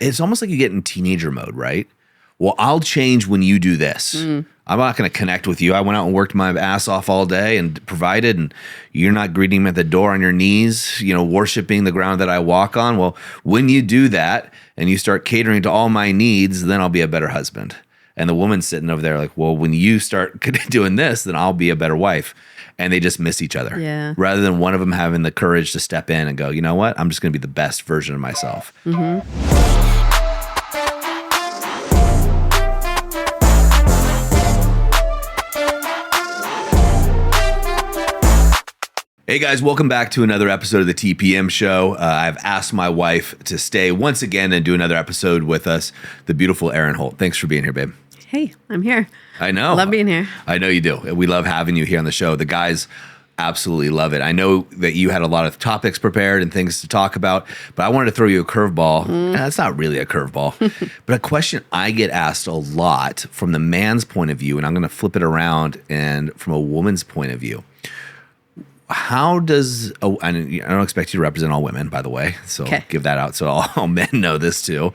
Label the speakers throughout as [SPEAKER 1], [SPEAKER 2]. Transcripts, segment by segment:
[SPEAKER 1] It's almost like you get in teenager mode, right? Well, I'll change when you do this. I'm not going to connect with you. I went out and worked my ass off all day and provided, and you're not greeting me at the door on your knees, worshiping the ground that I walk on. Well, when you do that and you start catering to all my needs, then I'll be a better husband. And the woman's sitting over there like, well, when you start doing this, then I'll be a better wife. And they just miss each other.
[SPEAKER 2] Yeah.
[SPEAKER 1] Rather than one of them having the courage to step in and go, you know what? I'm just going to be the best version of myself. Hey guys, welcome back to another episode of the TPM Show. I've asked my wife to stay once again and do another episode with us, the beautiful Erin Holt. Thanks for being here, babe.
[SPEAKER 2] Hey, I'm here.
[SPEAKER 1] I know.
[SPEAKER 2] Love being here.
[SPEAKER 1] I know you do. We love having you here on the show. The guys absolutely love it. I know that you had a lot of topics prepared and things to talk about, but I wanted to throw you a curveball. And that's not really a curveball, but a question I get asked a lot from the man's point of view, and I'm going to flip it around and from a woman's point of view. How does, I don't expect you to represent all women, by the way, so
[SPEAKER 2] Okay.
[SPEAKER 1] Give that out so all men know this too.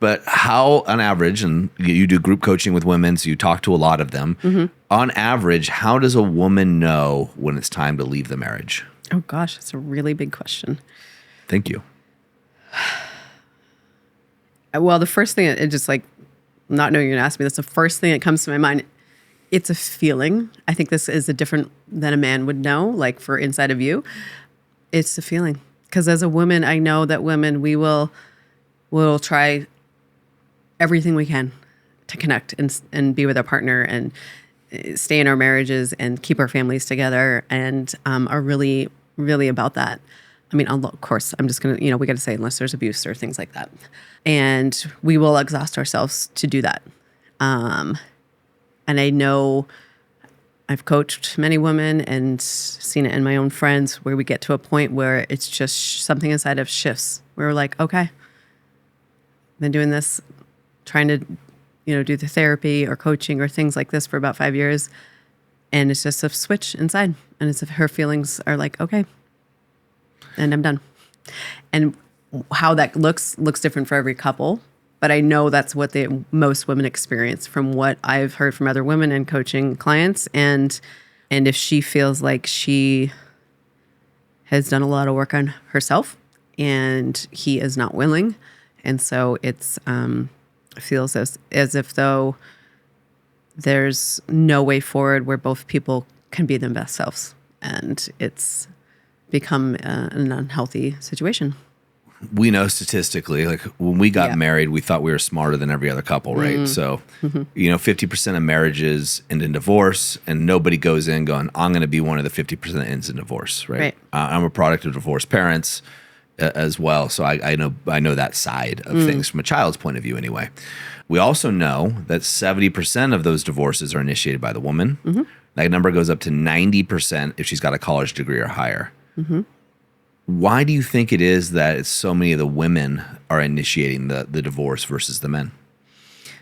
[SPEAKER 1] But how, on average, and you do group coaching with women, so you talk to a lot of them. On average, how does a woman know when it's time to leave the marriage?
[SPEAKER 2] Oh gosh, that's a really big question.
[SPEAKER 1] Thank you.
[SPEAKER 2] Well, the first thing, it just like, not knowing you're going to ask me, that's the first thing that comes to my mind. It's a feeling. I think this is a different than a man would know, like for inside of you. It's a feeling. Because as a woman, I know that women, we'll try everything we can to connect and be with our partner and stay in our marriages and keep our families together and are really, really about that. I mean, of course, I'm just going to, we got to say, unless there's abuse or things like that. And we will exhaust ourselves to do that. And I know I've coached many women and seen it in my own friends where we get to a point where it's just something inside of shifts. We're like, okay, I've been doing this, trying to, do the therapy or coaching or things like this for about 5 years. And it's just a switch inside. And it's if her feelings are like, okay, and I'm done. And how that looks different for every couple. But I know that's what most women experience from what I've heard from other women and coaching clients. And if she feels like she has done a lot of work on herself and he is not willing. And so it feels as if though there's no way forward where both people can be their best selves. And it's become an unhealthy situation.
[SPEAKER 1] We know statistically, like when we got married, we thought we were smarter than every other couple, right? So, 50% of marriages end in divorce, and nobody goes in going, I'm going to be one of the 50% that ends in divorce, right? I'm a product of divorced parents as well, so I know that side of things from a child's point of view anyway. We also know that 70% of those divorces are initiated by the woman. That number goes up to 90% if she's got a college degree or higher. Why do you think it is that so many of the women are initiating the divorce versus the men?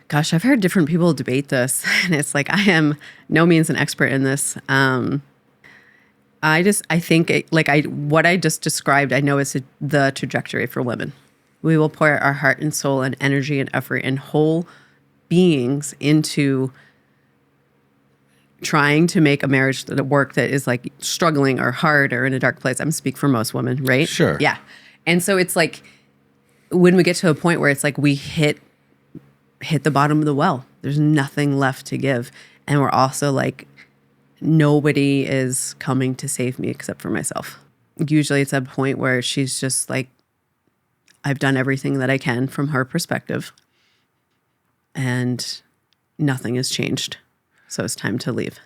[SPEAKER 2] Gosh, I've heard different people debate this, and it's like I am no means an expert in this. I think what I just described, I know is the trajectory for women. We will pour our heart and soul and energy and effort and whole beings into trying to make a marriage that work that is like struggling or hard or in a dark place. I'm speak for most women, right?
[SPEAKER 1] Sure.
[SPEAKER 2] Yeah. And so it's like when we get to a point where it's like we hit the bottom of the well, there's nothing left to give. And we're also like, nobody is coming to save me except for myself. Usually it's a point where she's just like, I've done everything that I can from her perspective and nothing has changed. So it's time to leave.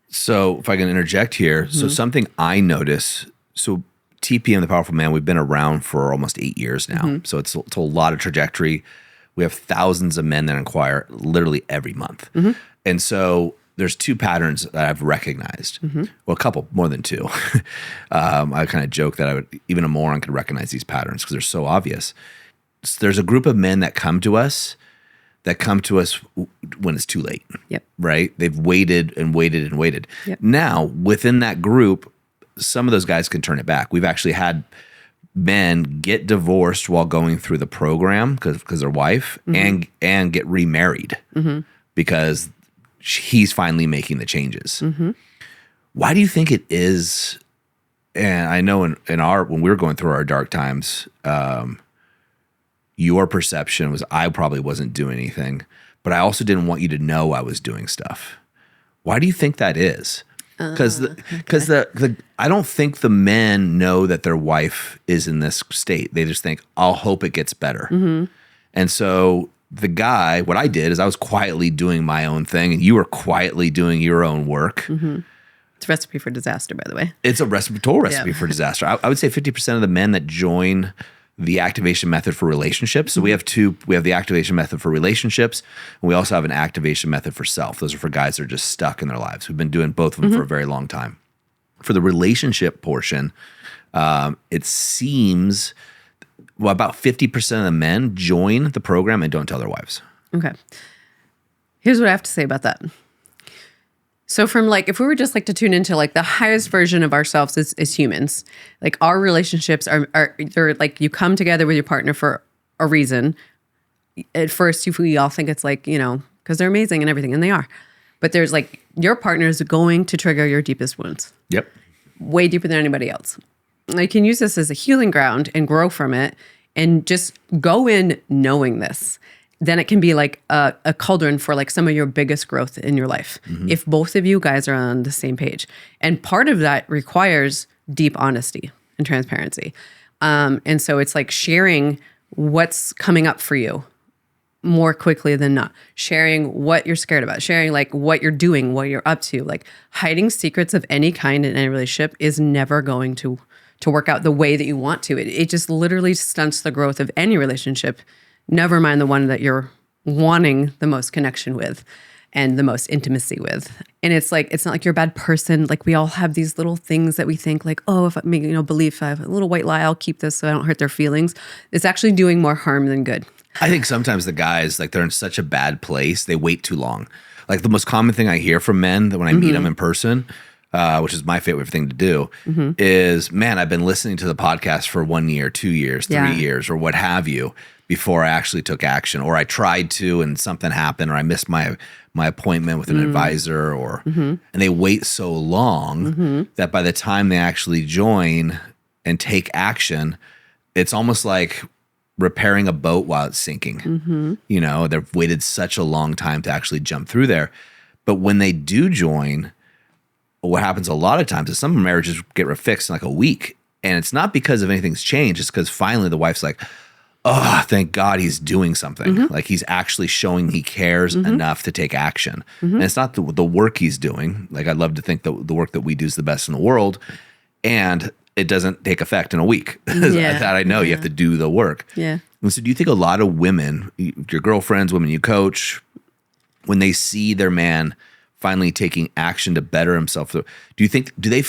[SPEAKER 1] So if I can interject here, so something I notice, so TPM, The Powerful Man, we've been around for almost 8 years now. So it's a lot of trajectory. We have thousands of men that inquire literally every month. And so there's two patterns that I've recognized. Well, a couple, more than two. I kind of joke that even a moron could recognize these patterns because they're so obvious. So there's a group of men that come to us when it's too late.
[SPEAKER 2] Yep.
[SPEAKER 1] Right? They've waited and waited and waited.
[SPEAKER 2] Yep.
[SPEAKER 1] Now, within that group, some of those guys can turn it back. We've actually had men get divorced while going through the program because their wife and get remarried because he's finally making the changes. Why do you think it is? And I know when we were going through our dark times, your perception was I probably wasn't doing anything, but I also didn't want you to know I was doing stuff. Why do you think that is? Because I don't think the men know that their wife is in this state. They just think, I'll hope it gets better. And so the guy, what I did is I was quietly doing my own thing, and you were quietly doing your own work.
[SPEAKER 2] It's a recipe for disaster, by the way.
[SPEAKER 1] It's a total recipe for disaster. I would say 50% of the men that join the activation method for relationships. So we have the activation method for relationships, and we also have an activation method for self. Those are for guys that are just stuck in their lives. We've been doing both of them for a very long time. For the relationship portion, it seems about 50% of the men join the program and don't tell their wives.
[SPEAKER 2] Okay. Here's what I have to say about that. So from if we were just to tune into the highest version of ourselves as humans, our relationships are they're you come together with your partner for a reason. At first, we all think it's because they're amazing and everything, and they are. But there's your partner is going to trigger your deepest wounds.
[SPEAKER 1] Yep.
[SPEAKER 2] Way deeper than anybody else. You can use this as a healing ground and grow from it and just go in knowing this. Then it can be a cauldron for some of your biggest growth in your life. If both of you guys are on the same page. And part of that requires deep honesty and transparency. And so it's sharing what's coming up for you more quickly than not. Sharing what you're scared about. Sharing what you're doing, what you're up to. Hiding secrets of any kind in any relationship is never going to work out the way that you want to. It just literally stunts the growth of any relationship. Never mind the one that you're wanting the most connection with and the most intimacy with. And it's it's not you're a bad person. We all have these little things that we think oh, if I make, believe I have a little white lie, I'll keep this so I don't hurt their feelings. It's actually doing more harm than good.
[SPEAKER 1] I think sometimes the guys, they're in such a bad place, they wait too long. The most common thing I hear from men that when I meet them in person, which is my favorite thing to do, is, man, I've been listening to the podcast for 1 year, 2 years, 3 years, or what have you, before I actually took action, or I tried to and something happened, or I missed my appointment with an advisor, and they wait so long that by the time they actually join and take action, it's almost like repairing a boat while it's sinking. They've waited such a long time to actually jump through there. But when they do join, what happens a lot of times is some marriages get fixed in a week. And it's not because of anything's changed. It's because finally the wife's oh, thank God he's doing something. He's actually showing he cares enough to take action. And it's not the work he's doing. I'd love to think that the work that we do is the best in the world. And it doesn't take effect in a week. That I know you have to do the work.
[SPEAKER 2] Yeah.
[SPEAKER 1] And so do you think a lot of women, your girlfriends, women you coach, when they see their man finally taking action to better himself, do you think the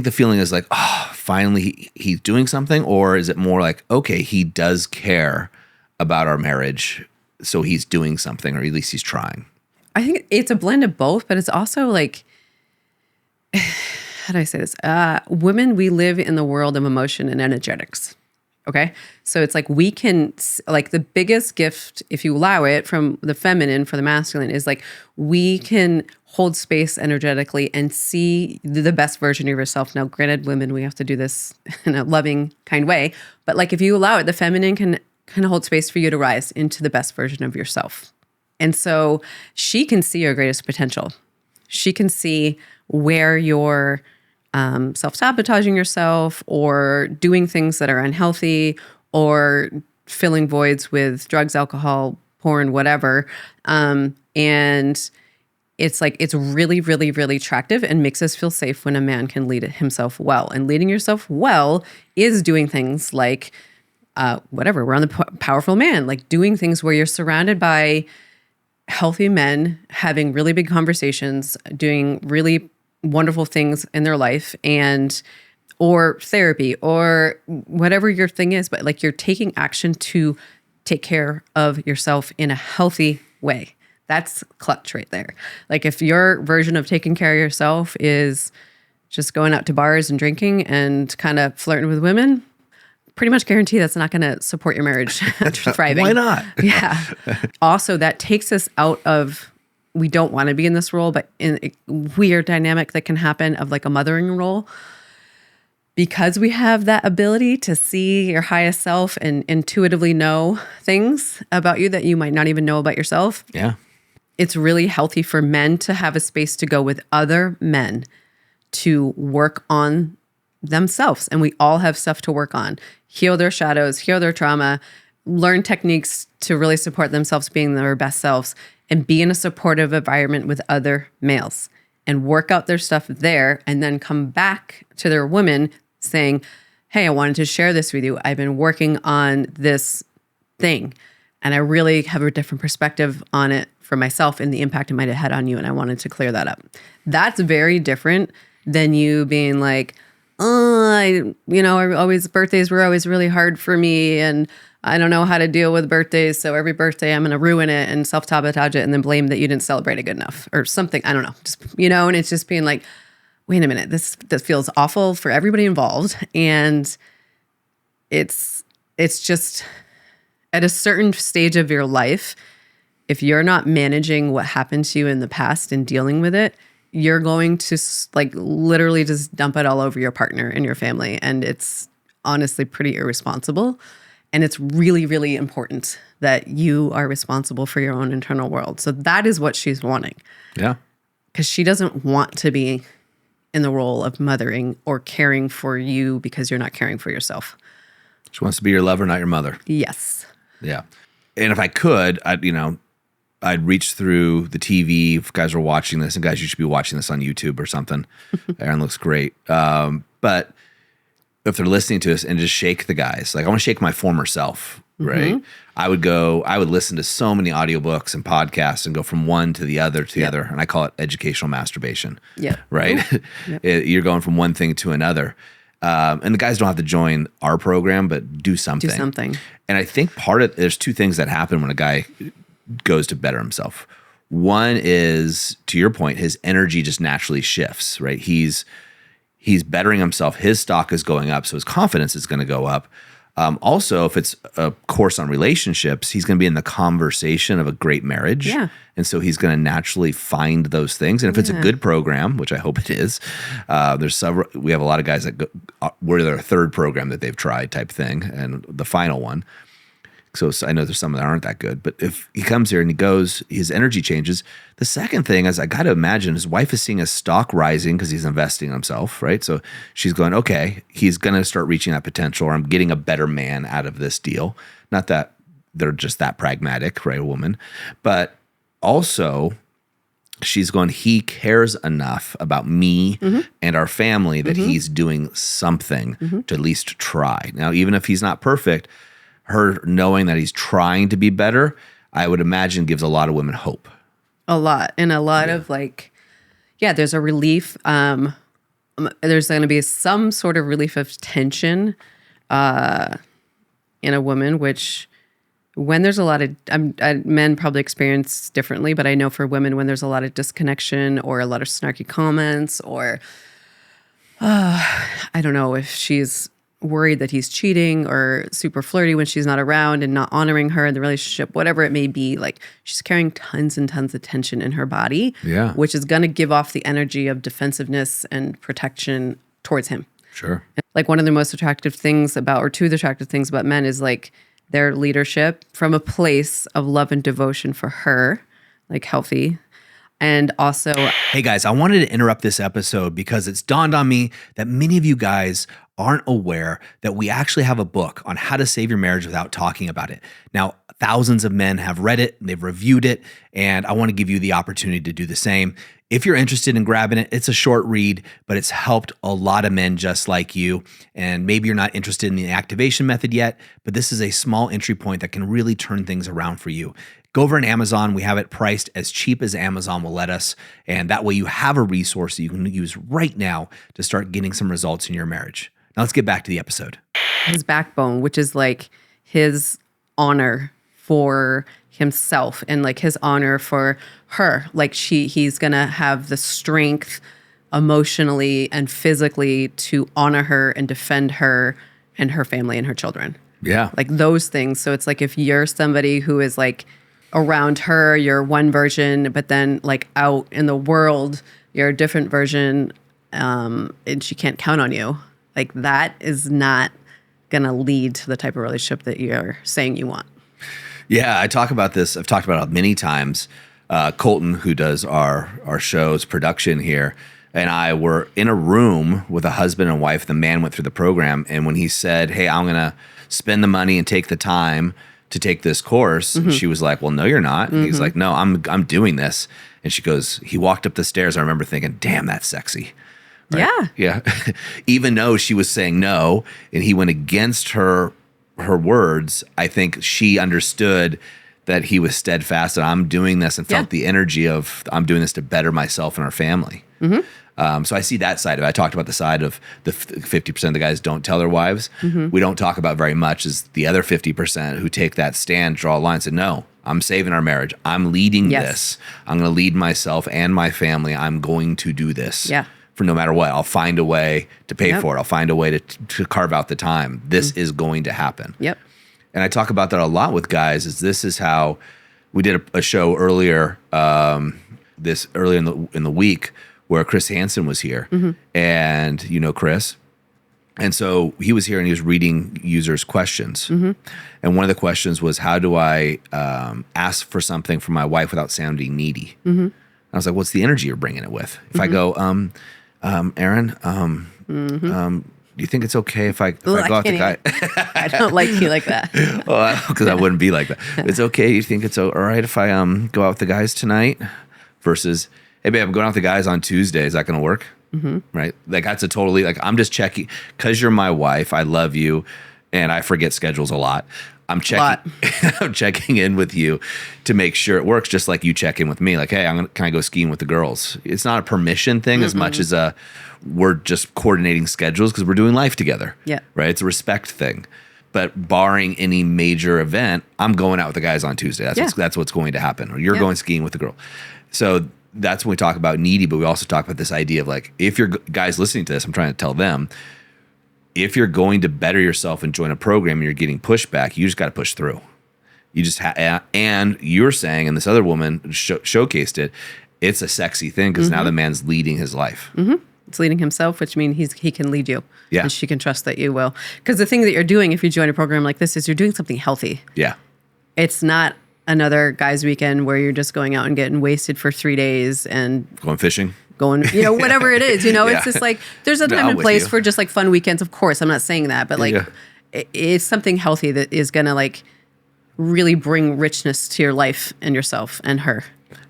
[SPEAKER 1] feeling is oh, finally he's doing something? Or is it more okay, he does care about our marriage, so he's doing something, or at least he's trying?
[SPEAKER 2] I think it's a blend of both, but it's also how do I say this? Women, we live in the world of emotion and energetics. Okay. So it's we can, the biggest gift, if you allow it, from the feminine for the masculine is we can hold space energetically and see the best version of yourself. Now, granted, women, we have to do this in a loving, kind way. But if you allow it, the feminine can kind of hold space for you to rise into the best version of yourself. And so she can see your greatest potential. She can see where you're self-sabotaging yourself or doing things that are unhealthy or filling voids with drugs, alcohol, porn, whatever. And it's it's really, really, really attractive and makes us feel safe when a man can lead himself well. And leading yourself well is doing things whatever, we're on the powerful man, doing things where you're surrounded by healthy men, having really big conversations, doing really wonderful things in their life, or therapy or whatever your thing is, but you're taking action to take care of yourself in a healthy way. That's clutch right there. If your version of taking care of yourself is just going out to bars and drinking and kind of flirting with women, pretty much guarantee that's not going to support your marriage thriving.
[SPEAKER 1] Why not?
[SPEAKER 2] Yeah. Also, that takes us out of, we don't want to be in this role, but in a weird dynamic that can happen of like a mothering role. Because we have that ability to see your highest self and intuitively know things about you that you might not even know about yourself.
[SPEAKER 1] Yeah.
[SPEAKER 2] It's really healthy for men to have a space to go with other men to work on themselves. And we all have stuff to work on. Heal their shadows, heal their trauma, learn techniques to really support themselves being their best selves, and be in a supportive environment with other males and work out their stuff there, and then come back to their women saying, hey, I wanted to share this with you. I've been working on this thing, and I really have a different perspective on it for myself and the impact it might have had on you, and I wanted to clear that up. That's very different than you being like, birthdays were always really hard for me, and I don't know how to deal with birthdays, so every birthday I'm going to ruin it and self-sabotage it and then blame that you didn't celebrate it good enough or something. I don't know. Just, and it's just being like, wait a minute, this feels awful for everybody involved. And it's just at a certain stage of your life, if you're not managing what happened to you in the past and dealing with it, you're going to like literally just dump it all over your partner and your family. And it's honestly pretty irresponsible. And it's really, really important that you are responsible for your own internal world. So that is what she's wanting.
[SPEAKER 1] Yeah.
[SPEAKER 2] Because she doesn't want to be in the role of mothering or caring for you because you're not caring for yourself.
[SPEAKER 1] She wants to be your lover, not your mother.
[SPEAKER 2] Yes.
[SPEAKER 1] Yeah. And if I could, I'd reach through the TV if guys were watching this, and guys, you should be watching this on YouTube or something. Erin looks great. But if they're listening to us, and just shake the guys, like I want to shake my former self, right? Mm-hmm. I would listen to so many audiobooks and podcasts and go from one to the other to the other. And I call it educational masturbation. Yeah. Right. Yep. You're going from one thing to another. And the guys don't have to join our program, but do something.
[SPEAKER 2] Do something.
[SPEAKER 1] And I think there's two things that happen when a guy goes to better himself. One is, to your point, his energy just naturally shifts, right? He's bettering himself. His stock is going up, so his confidence is going to go up. Also, if it's a course on relationships, he's going to be in the conversation of a great marriage. Yeah. And so he's going to naturally find those things. And if it's a good program, which I hope it is, there's several. We have a lot of guys that we're their third program that they've tried type thing, and the final one. So I know there's some that aren't that good, but if he comes here and he goes, his energy changes. The second thing is, I got to imagine his wife is seeing his stock rising because he's investing in himself, right? So she's going, okay, he's going to start reaching that potential, or I'm getting a better man out of this deal. Not that they're just that pragmatic, right, a woman, but also she's going, he cares enough about me and our family that he's doing something to at least try. Now, even if he's not perfect, her knowing that he's trying to be better, I would imagine gives a lot of women hope.
[SPEAKER 2] A lot. And a lot of there's a relief. There's going to be some sort of relief of tension in a woman, which when there's a lot of, men probably experience differently, but I know for women, when there's a lot of disconnection or a lot of snarky comments, or I don't know if she's worried that he's cheating or super flirty when she's not around and not honoring her in the relationship, whatever it may be, like she's carrying tons and tons of tension in her body, which is going to give off the energy of defensiveness and protection towards him.
[SPEAKER 1] Sure.
[SPEAKER 2] Like one of the most attractive things about, or two of the attractive things about men is like their leadership from a place of love and devotion for her, like healthy. And also,
[SPEAKER 1] hey guys, I wanted to interrupt this episode because it's dawned on me that many of you guys aren't aware that we actually have a book on how to save your marriage without talking about it. Now, thousands of men have read it, they've reviewed it, and I want to give you the opportunity to do the same. If you're interested in grabbing it, it's a short read, but it's helped a lot of men just like you. And maybe you're not interested in the activation method yet, but this is a small entry point that can really turn things around for you. Go over on Amazon. We have it priced as cheap as Amazon will let us. And that way you have a resource that you can use right now to start getting some results in your marriage. Now let's get back to the episode.
[SPEAKER 2] His backbone, which is like his honor for himself and like his honor for her. Like he's going to have the strength emotionally and physically to honor her and defend her and her family and her children.
[SPEAKER 1] Yeah.
[SPEAKER 2] Like those things. So it's like if you're somebody who is like around her, you're one version, but then like out in the world, you're a different version, and she can't count on you. Like that is not going to lead to the type of relationship that you're saying you want.
[SPEAKER 1] Yeah, I talk about this. I've talked about it many times. Colton, who does our show's production here, and I were in a room with a husband and wife. The man went through the program, and when he said, "Hey, I'm going to spend the money and take the time to take this course," and she was like, "Well, no, you're not." And he's like, "No, I'm doing this." And she goes, he walked up the stairs. I remember thinking, "Damn, that's sexy." Right? Yeah. Even though she was saying no, and he went against her words, I think she understood that he was steadfast and I'm doing this, and felt the energy of I'm doing this to better myself and our family. So I see that side of it. I talked about the side of the 50% of the guys don't tell their wives. We don't talk about very much is the other 50% who take that stand, draw a line, and say, no, I'm saving our marriage. I'm leading this. I'm going to lead myself and my family. I'm going to do this. For no matter what, I'll find a way to pay for it. I'll find a way to carve out the time. This is going to happen. And I talk about that a lot with guys. This is how we did a show earlier, earlier in the week where Chris Hansen was here, and you know Chris, and so he was here and he was reading users' questions, and one of the questions was, how do I ask for something from my wife without sounding needy? I was like, what's the energy you're bringing it with? If I go, Erin, do you think it's okay if I go out the guy?
[SPEAKER 2] I don't like you like that.
[SPEAKER 1] Well, because I wouldn't be like that. It's okay. You think it's all right if I go out with the guys tonight? Versus, hey babe, I'm going out with the guys on Tuesday. Is that going to work? Right? Like that's a totally like I'm just checking because you're my wife. I love you, and I forget schedules a lot. I'm checking. I'm checking in with you to make sure it works. Just like you check in with me. Like, hey, can I go skiing with the girls? It's not a permission thing as much as we're just coordinating schedules because we're doing life together. Right. It's a respect thing. But barring any major event, I'm going out with the guys on Tuesday. That's what's going to happen. Or you're going skiing with the girl. So that's when we talk about needy, but we also talk about this idea of like, if you're guys listening to this, I'm trying to tell them, if you're going to better yourself and join a program and you're getting pushback, you just got to push through. You just and you're saying, and this other woman showcased it, it's a sexy thing because now the man's leading his life.
[SPEAKER 2] It's leading himself, which means he can lead you. And she can trust that you will. Because the thing that you're doing if you join a program like this is you're doing something healthy. It's not another guys' weekend where you're just going out and getting wasted for 3 days and
[SPEAKER 1] going fishing.
[SPEAKER 2] Whatever it is, it's just like, there's a time and place for just like fun weekends. Of course, I'm not saying that, but like it's something healthy that is going to like really bring richness to your life and yourself and her.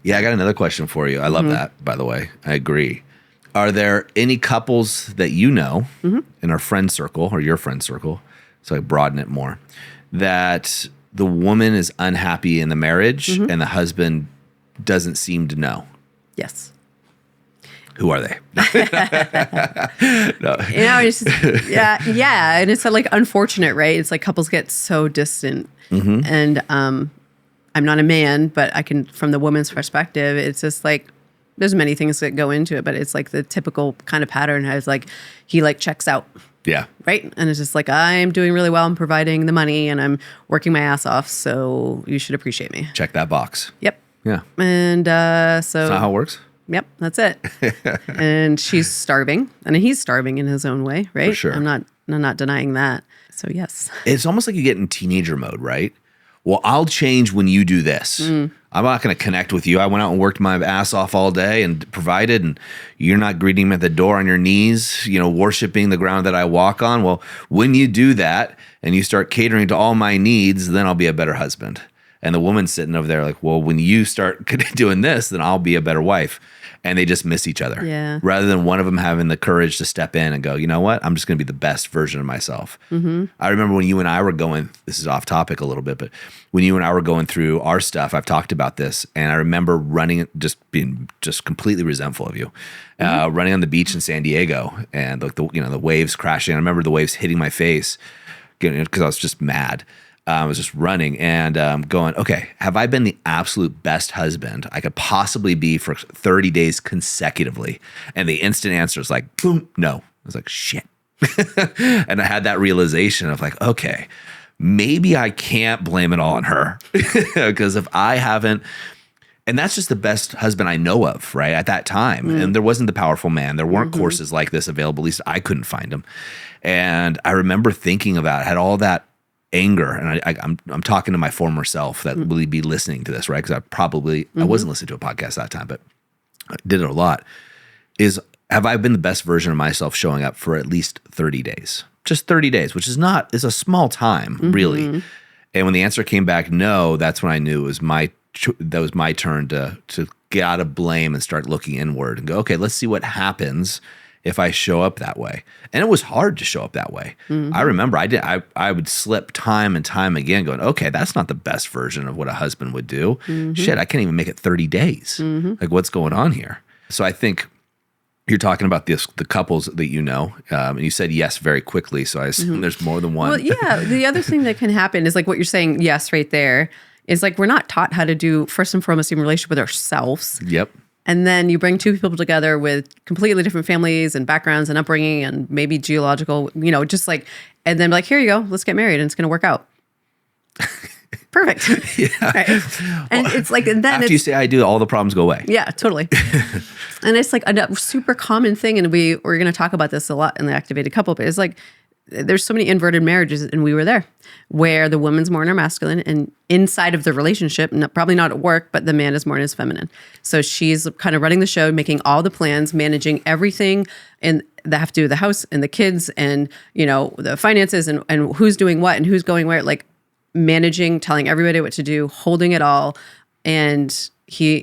[SPEAKER 1] Yeah. I got another question for you. I love that, by the way. I agree. Are there any couples that you know in our friend circle or your friend circle, so I broaden it more, that the woman is unhappy in the marriage and the husband doesn't seem to know?
[SPEAKER 2] Yes.
[SPEAKER 1] Who are they? No.
[SPEAKER 2] It's just, yeah. And it's like unfortunate, right? It's like couples get so distant. And I'm not a man, but I can, from the woman's perspective, it's just like, there's many things that go into it, but it's like the typical kind of pattern has like, he like checks out. Right. And it's just like, I'm doing really well. I'm providing the money and I'm working my ass off. So you should appreciate me.
[SPEAKER 1] Check that box.
[SPEAKER 2] Yep.
[SPEAKER 1] Yeah.
[SPEAKER 2] And so.
[SPEAKER 1] That's not how it works?
[SPEAKER 2] Yep, that's it. And she's starving, and he's starving in his own way, right?
[SPEAKER 1] For sure.
[SPEAKER 2] I'm not denying that. So yes,
[SPEAKER 1] it's almost like you get in teenager mode, right? Well, I'll change when you do this. I'm not going to connect with you. I went out and worked my ass off all day and provided, and you're not greeting me at the door on your knees, worshiping the ground that I walk on. Well, when you do that and you start catering to all my needs, then I'll be a better husband. And the woman's sitting over there like, well, when you start doing this, then I'll be a better wife. And they just miss each other. Rather than one of them having the courage to step in and go, you know what? I'm just going to be the best version of myself. I remember when you and I were going, this is off topic a little bit, but when you and I were going through our stuff, I've talked about this. And I remember being completely resentful of you, running on the beach in San Diego and the waves crashing. I remember the waves hitting my face because I was just mad. I was just running and going, okay, have I been the absolute best husband I could possibly be for 30 days consecutively? And the instant answer is like, boom, no. I was like, shit. And I had that realization of like, okay, maybe I can't blame it all on her because if I haven't, and that's just the best husband I know of, right, at that time. And there wasn't the powerful man. There weren't courses like this available. At least I couldn't find them. And I remember thinking about it, had all that anger. And I'm talking to my former self that will be listening to this, right? Because I wasn't listening to a podcast that time, but I did it a lot. Have I been the best version of myself showing up for at least 30 days? Just 30 days, which is a small time, really. And when the answer came back no, that's when I knew it was my turn to get out of blame and start looking inward and go, okay, let's see what happens if I show up that way. And it was hard to show up that way. I remember I would slip time and time again going, okay, that's not the best version of what a husband would do. Shit, I can't even make it 30 days. Like what's going on here? So I think you're talking about the couples that you know, and you said yes very quickly. So I assume there's more than one.
[SPEAKER 2] Well, yeah. The other thing that can happen is like what you're saying, yes, right there, is like we're not taught how to do, first and foremost, in relationship with ourselves.
[SPEAKER 1] Yep.
[SPEAKER 2] And then you bring two people together with completely different families and backgrounds and upbringing and maybe geological, just like, and then like, here you go, let's get married and it's going to work out. Perfect.
[SPEAKER 1] Yeah.
[SPEAKER 2] Right. And it's like, and then
[SPEAKER 1] after you say I do, all the problems go away.
[SPEAKER 2] Yeah, totally. And it's like a super common thing. And we're going to talk about this a lot in the activated couple, but it's like, there's so many inverted marriages, and we were there, where the woman's more in her masculine, and inside of the relationship, probably not at work, but the man is more in his feminine. So she's kind of running the show, making all the plans, managing everything, and that have to do with the house and the kids, and the finances, and who's doing what and who's going where, like managing, telling everybody what to do, holding it all, and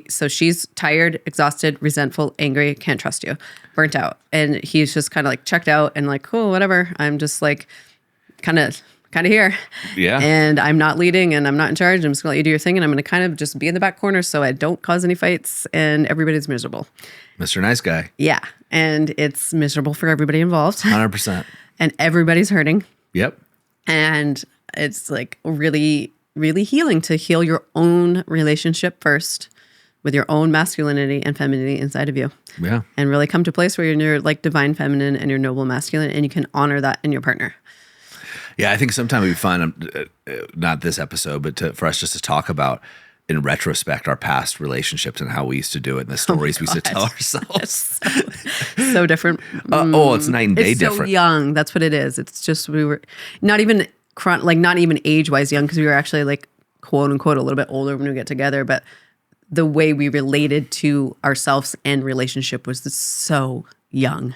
[SPEAKER 2] so she's tired, exhausted, resentful, angry, can't trust you, burnt out. And he's just kind of like checked out and like, cool, whatever. I'm just like kind of here.
[SPEAKER 1] Yeah.
[SPEAKER 2] And I'm not leading and I'm not in charge. I'm just gonna let you do your thing. And I'm going to kind of just be in the back corner so I don't cause any fights and everybody's miserable.
[SPEAKER 1] Mr. Nice Guy.
[SPEAKER 2] Yeah. And it's miserable for everybody involved.
[SPEAKER 1] 100%.
[SPEAKER 2] And everybody's hurting.
[SPEAKER 1] Yep.
[SPEAKER 2] And it's like really, really healing to heal your own relationship first, with your own masculinity and femininity inside of you.
[SPEAKER 1] Yeah. And
[SPEAKER 2] really come to a place where you're in your like divine feminine and your noble masculine, and you can honor that in your partner.
[SPEAKER 1] Yeah, I think sometime it'd be fun, not this episode, but for us just to talk about, in retrospect, our past relationships and how we used to do it and the stories we used to tell ourselves.
[SPEAKER 2] So different.
[SPEAKER 1] It's night and day
[SPEAKER 2] it's
[SPEAKER 1] different.
[SPEAKER 2] So young. That's what it is. It's just we were not even age-wise young, because we were actually like quote unquote a little bit older when we get together, but the way we related to ourselves and relationship was so young.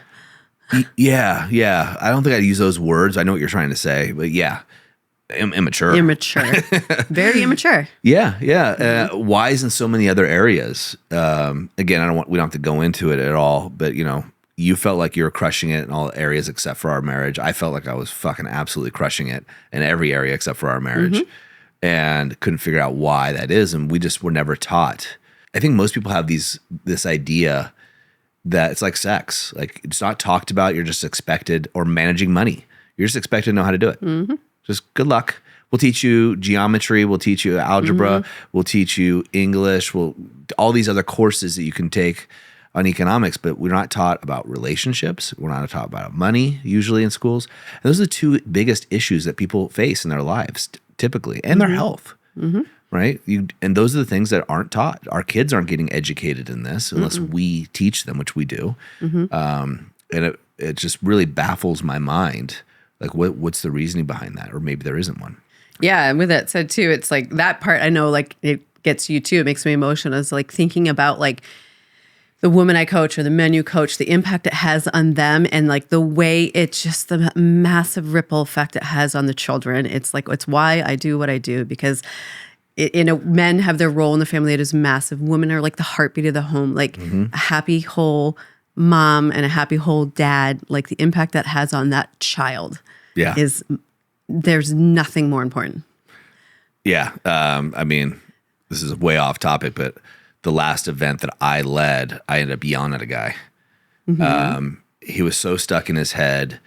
[SPEAKER 1] Yeah. I don't think I'd use those words. I know what you're trying to say, but yeah, immature. Very immature. Yeah. Wise in so many other areas. Again, we don't have to go into it at all, but you felt like you were crushing it in all areas except for our marriage. I felt like I was fucking absolutely crushing it in every area except for our marriage. And couldn't figure out why that is. And we just were never taught. I think most people have this idea that it's like sex. Like it's not talked about. You're just expected, or managing money. You're just expected to know how to do it. Just good luck. We'll teach you geometry. We'll teach you algebra. We'll teach you English. All these other courses that you can take on economics, but we're not taught about relationships. We're not taught about money usually in schools. And those are the two biggest issues that people face in their lives typically, and their health, right? And those are the things that aren't taught. Our kids aren't getting educated in this unless we teach them, which we do. And it just really baffles my mind. Like what's the reasoning behind that? Or maybe there isn't one.
[SPEAKER 2] Yeah. And with that said too, it's like that part, I know like it gets you too. It makes me emotional. It's like thinking about like the woman I coach or the men you coach, the impact it has on them, and like the way it's just the massive ripple effect it has on the children. It's like, it's why I do what I do, because men have their role in the family that is massive. Women are like the heartbeat of the home, like a happy whole mom and a happy whole dad, like the impact that has on that child there's nothing more important.
[SPEAKER 1] Yeah. I mean, this is way off topic, but the last event that I led, I ended up yelling at a guy. He was so stuck in his head,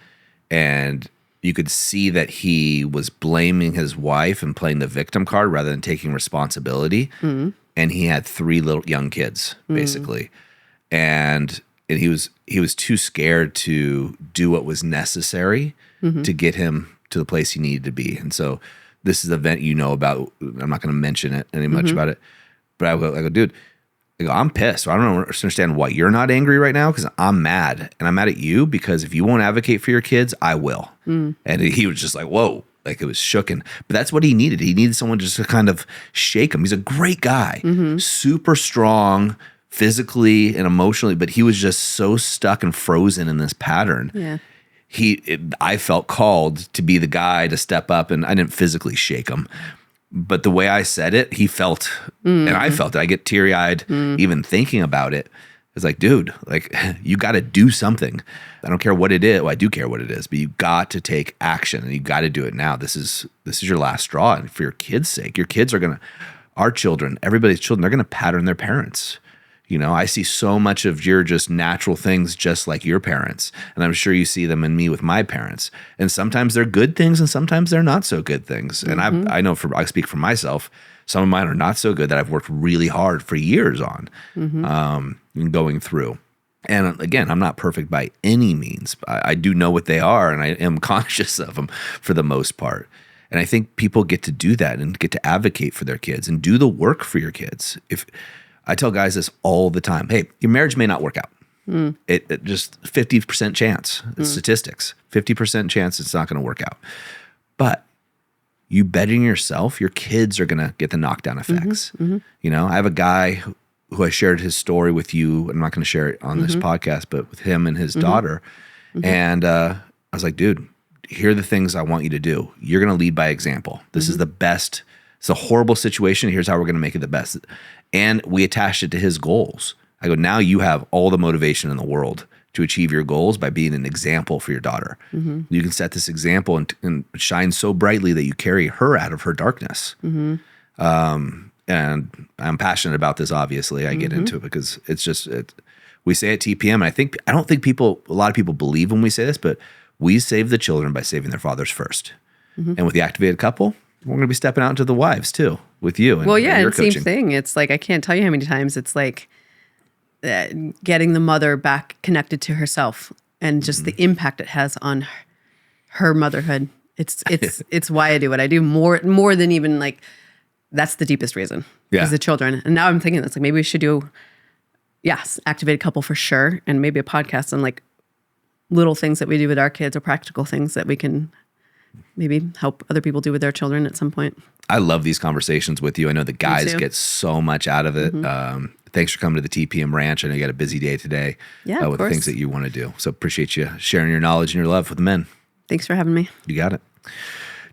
[SPEAKER 1] and you could see that he was blaming his wife and playing the victim card rather than taking responsibility. And he had 3 little young kids, basically. And he was too scared to do what was necessary to get him to the place he needed to be. And so this is the event about. I'm not going to mention it any much about it. But I go, dude, I'm pissed. I don't understand why you're not angry right now, because I'm mad. And I'm mad at you because if you won't advocate for your kids, I will. And he was just like, whoa. Like, it was shooken. But that's what he needed. He needed someone just to kind of shake him. He's a great guy, super strong physically and emotionally, but he was just so stuck and frozen in this pattern.
[SPEAKER 2] Yeah.
[SPEAKER 1] I felt called to be the guy to step up, and I didn't physically shake him. But the way I said it, he felt, and I felt it. I get teary-eyed even thinking about it. It's like, dude, like, you got to do something. I don't care what it is. Well, I do care what it is, but you got to take action, and you got to do it now. This is your last straw, and for your kids' sake. Your kids are our children, everybody's children, they're going to pattern their parents. I see so much of your just natural things just like your parents. And I'm sure you see them in me with my parents. And sometimes they're good things and sometimes they're not so good things. And I know I speak for myself, some of mine are not so good that I've worked really hard for years on going through. And again, I'm not perfect by any means. I do know what they are, and I am conscious of them for the most part. And I think people get to do that and get to advocate for their kids and do the work for your kids. If I tell guys this all the time, hey, your marriage may not work out. It just 50% chance, it's statistics, 50% chance it's not going to work out. But you betting yourself, your kids are going to get the knockdown effects. I have a guy who I shared his story with you. I'm not going to share it on this podcast, but with him and his daughter. And I was like, dude, here are the things I want you to do. You're going to lead by example. This is the best. It's a horrible situation. Here's how we're going to make it the best. And we attached it to his goals. I go, now you have all the motivation in the world to achieve your goals by being an example for your daughter. You can set this example and shine so brightly that you carry her out of her darkness. And I'm passionate about this, obviously. I get into it because it's just, we say at TPM, and I don't think a lot of people believe when we say this, but we save the children by saving their fathers first. And with the activated couple, we're going to be stepping out into the wives too, with you. And,
[SPEAKER 2] well, yeah,
[SPEAKER 1] and your
[SPEAKER 2] and same
[SPEAKER 1] coaching.
[SPEAKER 2] thing. It's like, I can't tell you how many times it's like getting the mother back connected to herself and just the impact it has on her motherhood. It's why I do what I do more than even like, that's the deepest reason is the children. And now I'm thinking that's like, maybe we should do, activated couple for sure. And maybe a podcast on like little things that we do with our kids or practical things that we can maybe help other people do with their children at some point.
[SPEAKER 1] I love these conversations with you. I know the guys get so much out of it. Thanks for coming to the TPM Ranch. I know you got a busy day today with the things that you want to do. So appreciate you sharing your knowledge and your love with the men.
[SPEAKER 2] Thanks for having me.
[SPEAKER 1] You got it.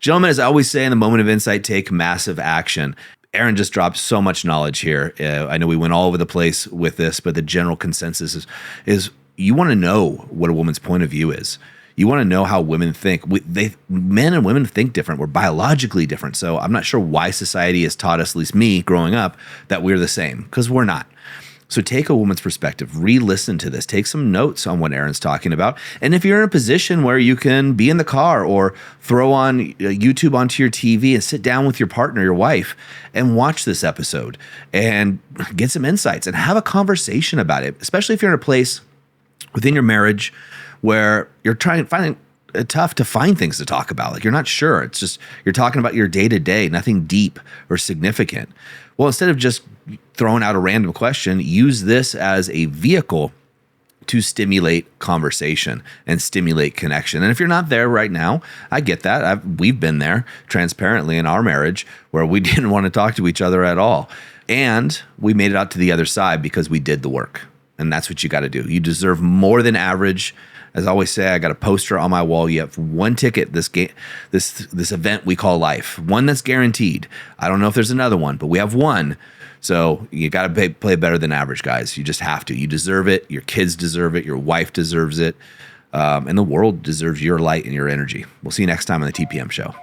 [SPEAKER 1] Gentlemen, as I always say, in the moment of insight, take massive action. Erin just dropped so much knowledge here. I know we went all over the place with this, but the general consensus is you want to know what a woman's point of view is. You want to know how women think. Men and women think different. We're biologically different. So I'm not sure why society has taught us, at least me growing up, that we're the same, because we're not. So take a woman's perspective, re-listen to this, take some notes on what Erin's talking about. And if you're in a position where you can be in the car or throw on YouTube onto your TV and sit down with your partner, your wife, and watch this episode and get some insights and have a conversation about it, especially if you're in a place within your marriage where you're finding it tough to find things to talk about. Like you're not sure. It's just, you're talking about your day-to-day, nothing deep or significant. Well, instead of just throwing out a random question, use this as a vehicle to stimulate conversation and stimulate connection. And if you're not there right now, I get that. We've been there transparently in our marriage where we didn't want to talk to each other at all. And we made it out to the other side because we did the work. And that's what you got to do. You deserve more than average. As I always say, I got a poster on my wall. You have one ticket, this event we call life, one that's guaranteed. I don't know if there's another one, but we have one. So you got to play better than average, guys. You just have to. You deserve it. Your kids deserve it. Your wife deserves it. And the world deserves your light and your energy. We'll see you next time on the TPM Show.